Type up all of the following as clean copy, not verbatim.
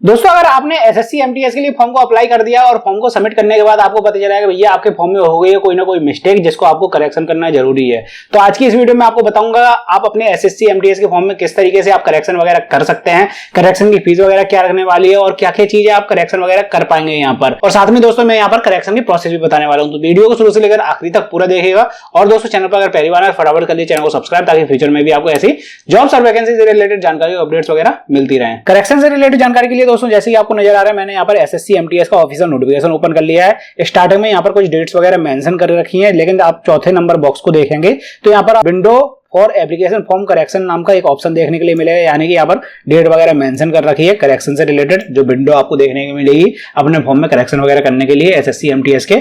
दोस्तों अगर आपने एसएससी एमटीएस के लिए फॉर्म को अप्लाई कर दिया और फॉर्म को सबमिट करने के बाद आपको पता चला है कि भैया आपके फॉर्म में हो गई है कोई ना कोई मिस्टेक जिसको आपको करेक्शन करना जरूरी है, तो आज की इस वीडियो में आपको बताऊंगा आप अपने एसएससी एमटीएस के फॉर्म में किस तरीके से आप करेक्शन वगैरह कर सकते हैं, करेक्शन की फीस वगैरह क्या रखने वाली है और क्या क्या चीजें आप करेक्शन वगैरह कर पाएंगे यहाँ पर। और साथ में दोस्तों मैं यहाँ पर करेक्शन की प्रोसेस भी बताने वाला हूँ, तो वीडियो को शुरू से लेकर आखिरी तक पूरा देखिएगा। और दोस्तों चैनल पर अगर पहली बार है फटाफट कर लीजिए चैनल को सब्सक्राइब, ताकि फ्यूचर में भी आपको ऐसी जॉब्स और वैकेंसी से रिलेटेड जानकारी अपडेट्स वगैरह मिलती रहे। करेक्शन से रिलेटेड जानकारी के लिए दोस्तों जैसे ही आपको नजर आ रहा है, मैंने यहाँ पर एसएससी एमटीएस का ऑफिशियल नोटिफिकेशन ओपन कर लिया है। स्टार्टिंग में यहाँ पर कुछ डेट्स वगैरह मेंशन कर रखी हैं, लेकिन आप चौथे नंबर बॉक्स को देखेंगे तो यहाँ पर window for application form correction नाम का एक ऑप्शन देखने के लिए मिलेगा, यानी कि यहाँ पर डेट वगैरह मेंशन कर रखी है करेक्शन से रिलेटेड जो विंडो आपको देखने को मिलेगी अपने फॉर्म में करेक्शन वगैरह करने के लिए एसएससी एमटीएस के।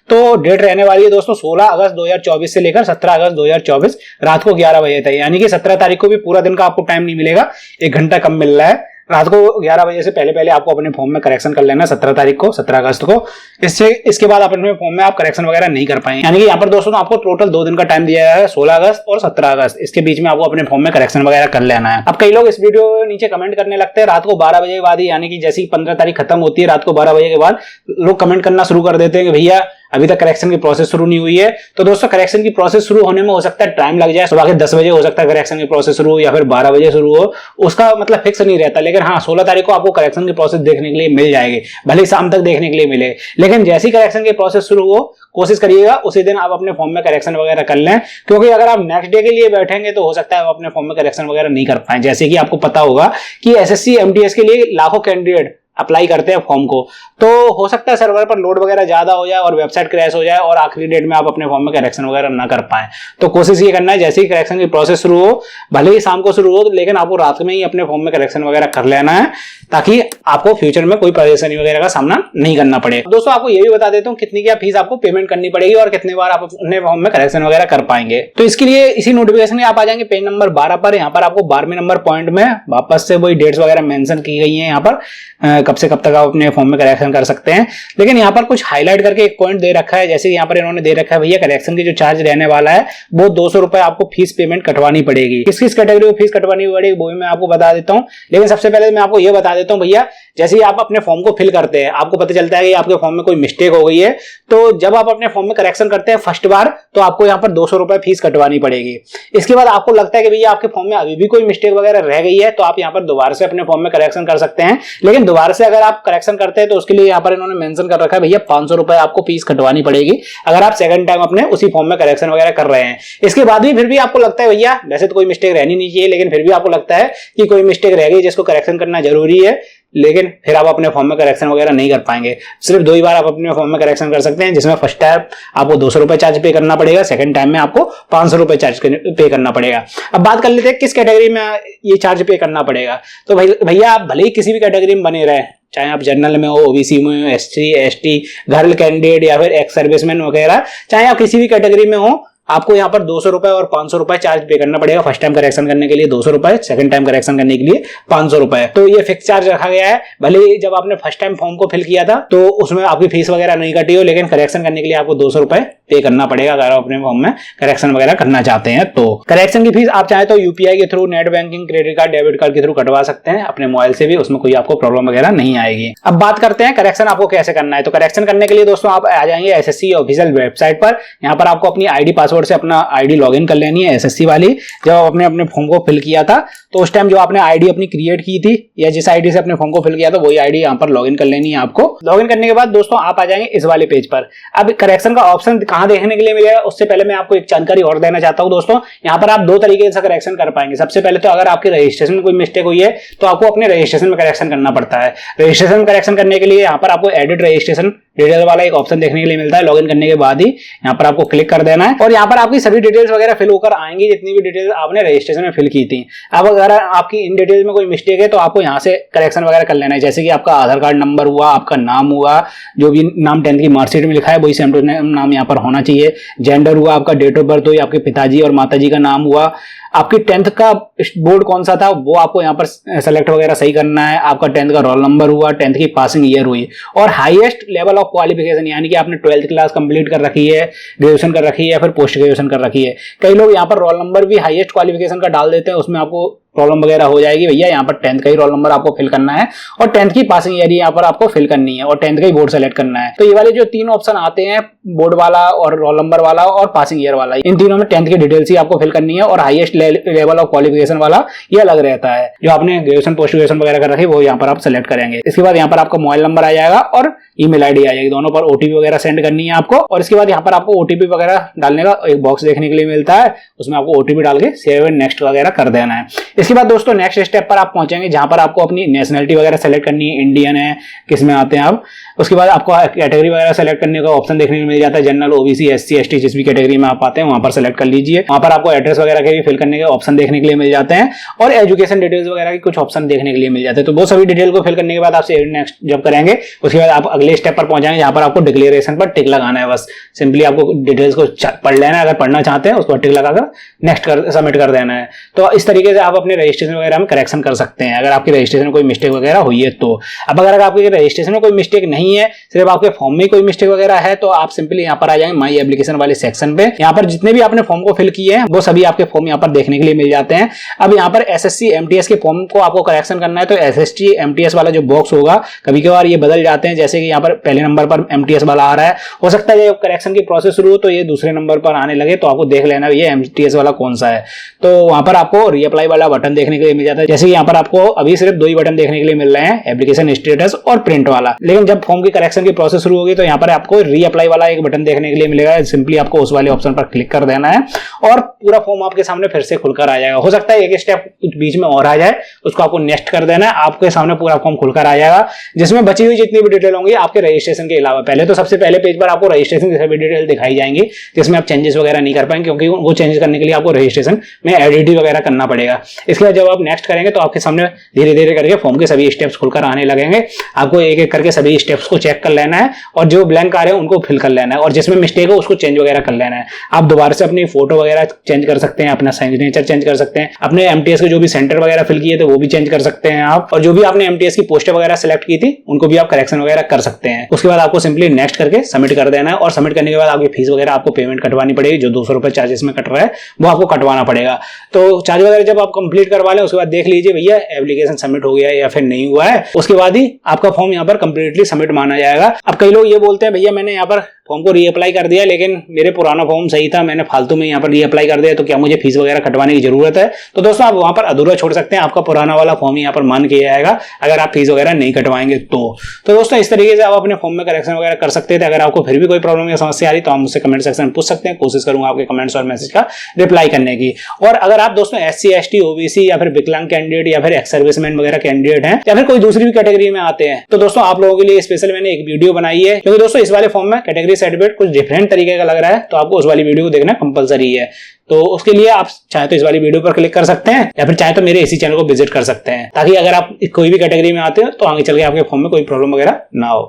तो डेट रहने वाली है दोस्तों 16 अगस्त 2024 से लेकर 17 अगस्त 2024 रात को 11 बजे तक, यानी कि 17 तारीख को भी पूरा दिन का आपको टाइम नहीं मिलेगा, 1 घंटा कम मिल रहा है। रात को 11 बजे से पहले आपको अपने फॉर्म में करेक्शन कर लेना 17 तारीख को 17 अगस्त को। इसके बाद अपने फॉर्म में आप करेक्शन वगैरह नहीं कर पाएंगे, यानी कि यहाँ पर दोस्तों आपको टोटल 2 दिन का टाइम दिया है 16 अगस्त और 17 अगस्त, इसके बीच में आपको अपने फॉर्म में करेक्शन वगैरह कर लेना है। अब कई लोग इस वीडियो नीचे कमेंट करने लगते हैं रात को 12 बजे के बाद ही, यानी कि जैसे ही 15 तारीख खत्म होती है रात को 12 बजे के बाद लोग कमेंट करना शुरू कर देते हैं कि भैया अभी तक करेक्शन की प्रोसेस शुरू नहीं हुई है। तो दोस्तों करेक्शन की प्रोसेस शुरू होने में हो सकता है टाइम लग जाए, सुबह के 10 बजे हो सकता है करेक्शन की प्रोसेस शुरू हो या फिर 12 बजे शुरू हो, उसका मतलब फिक्स नहीं रहता। लेकिन हाँ 16 तारीख को आपको करेक्शन की प्रोसेस देखने के लिए मिल जाएगी, भले ही शाम तक देखने के लिए मिले, लेकिन जैसी करेक्शन की प्रोसेस शुरू हो कोशिश करिएगा उसी दिन आप अपने फॉर्म में करेक्शन वगैरह कर लें, क्योंकि अगर आप नेक्स्ट डे के लिए बैठेंगे तो हो सकता है आप अपने फॉर्म में करेक्शन वगैरह नहीं कर पाए। जैसे कि आपको पता होगा कि एसएससी एमटीएस के लिए लाखों कैंडिडेट अप्लाई करते हैं फॉर्म को, तो हो सकता है सर्वर पर लोड वगैरह ज्यादा हो जाए और वेबसाइट क्रैश हो जाए और आखिरी डेट में आप अपने फॉर्म में करेक्शन वगैरह ना कर पाए। तो कोशिश ये करना है जैसे ही करेक्शन की प्रोसेस शुरू हो, भले ही शाम को शुरू हो, लेकिन आपको रात में ही अपने फॉर्म में करेक्शन वगैरह कर लेना है, ताकि आपको फ्यूचर में कोई परेशानी वगैरह का सामना नहीं करना पड़े। दोस्तों आपको ये भी बता देता हूँ कितनी क्या फीस आपको पेमेंट करनी पड़ेगी और कितने बार आप अपने फॉर्म में करेक्शन वगैरह कर पाएंगे। तो इसके लिए इसी नोटिफिकेशन में आप आ जाएंगे पेज नंबर 12 पर। यहाँ पर आपको 12वें नंबर पॉइंट में वापस से वही डेट्स वगैरह मेंशन की गई है, यहाँ पर कब से कब तक आप अपने फॉर्म में करेक्शन कर सकते हैं। लेकिन यहाँ पर कुछ हाईलाइट करके एक पॉइंट दे रखा है, जैसे यहाँ पर इन्होंने दे रखा है भैया करेक्शन की जो चार्ज रहने वाला है वो 200 रुपए आपको फीस पेमेंट कटवानी पड़ेगी। किस किस कैटेगरी को फीस कटवानी पड़ेगी वो भी मैं आपको बता देता हूँ, लेकिन सबसे पहले मैं आपको ये बता देता हूँ भैया जैसे ही आप अपने फॉर्म को फिल करते हैं आपको पता चलता है कि आपके फॉर्म में कोई मिस्टेक हो गई है, तो जब आप अपने फॉर्म में करेक्शन करते हैं फर्स्ट बार तो आपको यहाँ पर 200 रुपए फीस कटवानी पड़ेगी। इसके बाद आपको लगता है कि भैया आपके फॉर्म में अभी भी कोई मिस्टेक वगैरह रह गई है तो आप यहाँ पर दोबारा से अपने फॉर्म में करेक्शन कर सकते हैं, लेकिन दोबारा से अगर आप करेक्शन करते हैं तो उसके लिए यहाँ पर इन्होंने मेंशन कर रखा है भैया 500 रुपए आपको फीस कटवानी पड़ेगी अगर आप सेकंड टाइम अपने उसी फॉर्म में करेक्शन वगैरह कर रहे हैं। इसके बाद भी फिर भी आपको लगता है भैया वैसे तो कोई मिस्टेक रहनी नहीं चाहिए, लेकिन फिर भी आपको लगता है कि कोई मिस्टेक रह गई जिसको करेक्शन करना जरूरी है, लेकिन फिर आप अपने फॉर्म में करेक्शन वगैरह नहीं कर पाएंगे। सिर्फ 2 ही बार आप अपने फॉर्म में करेक्शन कर सकते हैं, जिसमें फर्स्ट टाइम आपको 200 रुपए चार्ज पे करना पड़ेगा, सेकंड टाइम में आपको 500 रुपए चार्ज पे करना पड़ेगा। अब बात कर लेते हैं किस कैटेगरी में ये चार्ज पे करना पड़ेगा। तो भैया आप भले ही किसी भी कैटेगरी में बने रहे, चाहे आप जनरल में हो, ओबीसी में हो, एससी एसटी, गर्ल कैंडिडेट या फिर एक्स सर्विसमैन वगैरह, चाहे आप किसी भी कैटेगरी में हो, आपको यहाँ पर 200 रुपए और 500 रुपए चार्ज पे करना पड़ेगा। फर्स्ट टाइम करेक्शन करने के लिए 200 रुपए, सेकंड टाइम करेक्शन करने के लिए 500 रुपए। तो ये फिक्स चार्ज रखा गया है। भले ही जब आपने फर्स्ट टाइम फॉर्म को फिल किया था तो उसमें आपकी फीस वगैरह नहीं कटी हो, लेकिन करेक्शन करने के लिए आपको 200 रुपए पे करना पड़ेगा अगर आप अपने फॉर्म में करेक्शन वगैरह करना चाहते हैं। तो करेक्शन की फीस आप चाहे तो यूपीआई के through, net banking, credit card, debit card के थ्रू कटवा सकते हैं अपने मोबाइल से भी, उसमें कोई आपको प्रॉब्लम वगैरह नहीं आएगी। अब बात करते हैं करेक्शन आपको कैसे करना है। तो करेक्शन करने के लिए दोस्तों आप आ जाएंगे एसएससी ऑफिशियल वेबसाइट पर। यहाँ पर आपको अपनी आईडी पासवर्ड से अपना आईडी लॉगिन कर लेनी है एसएससी वाली। जब आपने अपने फॉर्म को फिल किया था तो उस टाइम जो आपने आईडी अपनी क्रिएट की थी या जिस आईडी से अपने फॉर्म को फिल किया था वही आईडी यहाँ पर लॉगिन कर लेनी है आपको। लॉगिन करने के बाद दोस्तों आप आ जाएंगे इस वाले पेज पर। अब करेक्शन का ऑप्शन कहां देखने के लिए मिलेगा उससे पहले मैं आपको एक जानकारी और देना चाहता हूं दोस्तों। यहाँ पर आप 2 तरीके से करेक्शन कर पाएंगे। सबसे पहले तो अगर आपके रजिस्ट्रेशन में कोई मिस्टेक हुई है तो आपको अपने रजिस्ट्रेशन में करेक्शन करना पड़ता है। रजिस्ट्रेशन में करेक्शन करने के लिए यहाँ पर आपको एडिट रजिस्ट्रेशन डिटेल वाला एक ऑप्शन देखने के लिए मिलता है। लॉगिन करने के बाद ही यहाँ पर आपको क्लिक कर देना है और यहाँ पर आपकी सभी डिटेल्स वगैरह फिल होकर आएंगी जितनी भी डिटेल्स आपने रजिस्ट्रेशन में फिल की थी। अब अगर आपकी इन डिटेल्स में कोई मिस्टेक है तो आपको यहाँ से करेक्शन वगैरह कर लेना है, जैसे कि आपका आधार कार्ड नंबर हुआ, आपका नाम हुआ, जो भी नाम 10th की मार्कशीट में लिखा है वही सेम टू नाम यहाँ पर होना चाहिए। जेंडर हुआ, आपका डेट ऑफ बर्थ हुई, आपके पिताजी और माताजी का नाम हुआ, आपकी 10th का बोर्ड कौन सा था वो आपको यहाँ पर सेलेक्ट वगैरह सही करना है। आपका 10th का रोल नंबर हुआ, 10th की पासिंग ईयर हुई और हाईएस्ट लेवल ऑफ क्वालिफिकेशन, यानी कि आपने 12th क्लास कंप्लीट कर रखी है, ग्रेजुएशन कर रखी है या फिर पोस्ट ग्रेजुएशन कर रखी है। कई लोग यहाँ पर रोल नंबर भी हाईएस्ट क्वालिफिकेशन का डाल देते हैं, उसमें आपको प्रॉब्लम वगैरह हो जाएगी भैया, यहाँ पर 10th का ही रोल नंबर आपको फिल करना है और 10th की पासिंग ईयर यहाँ पर आपको फिल करनी है और 10th का ही बोर्ड सेलेक्ट करना है। तो ये वाले जो 3 ऑप्शन आते हैं, बोर्ड वाला और रोल नंबर वाला और पासिंग ईयर वाला, इन तीनों में 10th की डिटेल्स ही आपको फिल करनी है और हाईएस्ट लेवल ऑफ क्वालिफिकेशन वाला ये अलग रहता है। जो आपने ग्रेजुएशन पोस्ट ग्रेजुएशन वगैरह कर रखी है वो यहाँ पर आप सेलेक्ट करेंगे। इसके बाद यहाँ पर आपका मोबाइल नंबर आ जाएगा और ईमेल आईडी आ जाएगी, दोनों पर ओटीपी वगैरह सेंड करनी है आपको। और इसके बाद यहाँ पर आपको ओटीपी वगैरह डालने का एक बॉक्स देखने के लिए मिलता है, उसमें आपको ओटीपी डाल के सेव एंड नेक्स्ट वगैरह कर देना है। इसके बाद दोस्तों नेक्स्ट स्टेप पर आप पहुंचेंगे जहां पर आपको अपनी नेशनलिटी वगैरह सेलेक्ट करनी है, इंडियन है, किस में आते हैं आप। उसके बाद आपको कैटेगरी वगैरह सेलेक्ट करने का ऑप्शन देखने को मिल जाता है, जनरल, ओबीसी, एससी, एसटी, जिस भी कैटेगरी में आप आते हैं वहां पर सेलेक्ट कर लीजिए। वहां पर आपको एड्रेस वगैरह के भी फिल करने के ऑप्शन देखने के लिए मिल जाते हैं और एजुकेशन डिटेल्स वगैरह के कुछ ऑप्शन देखने के लिए मिल जाते हैं। तो वो सभी डिटेल को फिल करने के बाद आप सेव नेक्स्ट जब करेंगे उसके बाद आप अगले स्टेप पर पहुंचाएंगे जहां पर आपको डिक्लेरेशन पर टिक लगाना है। बस सिंपली आपको डिटेल्स को पढ़ लेना है, अगर पढ़ना चाहते हैं उसको टिक लगाकर नेक्स्ट कर सबमिट कर देना है। तो इस तरीके से आप अपने रजिस्ट्रेशन वगैरह में करेक्शन कर सकते हैं अगर आपकी रजिस्ट्रेशन में कोई मिस्टेक वगैरह हुई है तो। अब अगर आपके रजिस्ट्रेशन में कोई मिस्टेक नहीं है, सिर्फ आपके फॉर्म में कोई मिस्टेक वगैरह है, तो आप सिंपली यहाँ पर आ जाएंगे माई एप्लीकेशन वाले सेक्शन पे। यहाँ पर जितने भी आपने फॉर्म को फिल किए हैं वो सभी आपके फॉर्म यहाँ पर देखने के लिए मिल जाते हैं। अब यहाँ पर एसएससी एमटीएस के फॉर्म को आपको करेक्शन करना है तो एसएससी एमटीएस वाला जो बॉक्स होगा, कभी कभार ये बदल जाते हैं, जैसे कि यहाँ पर पहले नंबर पर एमटीएस वाला आ रहा है, हो सकता है जब करेक्शन की प्रोसेस शुरू हो तो ये दूसरे नंबर पर आने लगे, तो आपको देख लेना ये एमटीएस वाला कौन सा है। तो वहां पर आपको रीअप्लाई वाला बटन देखने के लिए मिल जाता है, जैसे यहाँ पर आपको अभी सिर्फ 2 ही बटन देखने के लिए मिल रहे हैं, एप्लीकेशन स्टेटस और प्रिंट वाला। लेकिन जब फॉर्म की करेक्शन की प्रोसेस शुरू होगी तो यहाँ पर आपको रीअप्लाई वाला एक बटन देखने के लिए मिलेगा, सिंपली आपको उस वाले ऑप्शन पर क्लिक कर देना है और पूरा फॉर्म आपके सामने फिर से खुलकर आ जाएगा। हो सकता है एक स्टेप कुछ बीच में और आ जाए, उसको आपको नेक्स्ट कर देना है, आपके सामने पूरा फॉर्म खुलकर आ जाएगा जिसमें बची हुई जितनी भी डिटेल होंगी आपके रजिस्ट्रेशन के अलावा। पहले तो सबसे पहले पेज पर आपको रजिस्ट्रेशन की सभी डिटेल दिखाई जाएंगी जिसमें आप चेंजेस वगैरह नहीं कर पाएंगे, क्योंकि वो चेंजेस करने के लिए आपको रजिस्ट्रेशन में एडिटिंग वगैरह करना पड़ेगा। इसके बाद जब आप नेक्स्ट करेंगे तो आपके सामने धीरे धीरे करके फॉर्म के सभी स्टेप्स खुलकर आने लगेंगे। आपको एक एक करके सभी स्टेप्स को चेक कर लेना है और जो ब्लैंक आ रहे हैं उनको फिल कर लेना है और जिसमें मिस्टेक हो उसको चेंज वगैरह कर लेना है। आप दोबारा से अपनी फोटो वगैरह चेंज कर सकते हैं, अपना सिग्नेचर चेंज कर सकते हैं, अपने एमटीएस के जो भी सेंटर वगैरह फिल किए थे वो भी चेंज कर सकते हैं आप, और जो भी आपने एमटीएस की पोस्टें वगैरह सेलेक्ट की थी उनको भी आप करेक्शन वगैरह कर सकते हैं। उसके बाद आपको सिंपली नेक्स्ट करके सबमिट कर देना है और सबमिट करने के बाद आपकी फीस वगैरह आपको पेमेंट कटवानी पड़ेगी, जो 200 रुपए चार्जेस में कट रहा है वो आपको कटवाना पड़ेगा। तो चार्ज वगैरह जब आप कंप्लीट करवा लें उसके बाद देख लीजिए भैया एप्लीकेशन सबमिट हो गया है या फिर नहीं हुआ है, उसके बाद ही आपका फॉर्म यहाँ पर कंप्लीटली सबमिट माना जाएगा। अब कई लोग ये बोलते हैं भैया मैंने यहाँ पर फॉर्म को रीअप्लाई कर दिया लेकिन मेरे पुराना फॉर्म सही था, मैंने फालतू में यहाँ पर रीअप्लाई कर दिया, तो क्या मुझे फीस वगैरह कटवाने की जरूरत है? तो दोस्तों आप वहां पर अधूरा छोड़ सकते हैं, आपका पुराना वाला फॉर्म यहाँ पर मान किया जाएगा अगर आप फीस वगैरह नहीं कटवाएंगे तो दोस्तों इस तरीके से आप अपने फॉर्म में करेक्शन वगैरह कर सकते थे। अगर आपको फिर भी कोई प्रॉब्लम या समस्या आ रही तो आप मुझसे कमेंट सेक्शन में पूछ सकते हैं, कोशिश करूंगा आपके कमेंट्स और मैसेज का रिप्लाई करने की। और अगर आप दोस्तों एससी एसटी ओबीसी या फिर विकलांग कैंडिडेट या फिर एक्स सर्विसमैन वगैरह कैंडिडेट हैं या फिर कोई दूसरी भी कैटेगरी में आते हैं तो दोस्तों आप लोगों के लिए स्पेशल मैंने एक वीडियो बनाई है, क्योंकि दोस्तों इस वाले फॉर्म में कैटेगरी सर्टिफिकेट कुछ डिफरेंट तरीके का लग रहा है तो आपको उस वाली वीडियो को देखना कंपलसरी है। तो उसके लिए आप चाहे तो इस वाली वीडियो पर क्लिक कर सकते हैं या फिर चाहे तो मेरे इसी चैनल को विजिट कर सकते हैं, ताकि अगर आप कोई भी कैटेगरी में आते हो तो आगे चल के आपके फॉर्म में कोई प्रॉब्लम वगैरह ना हो।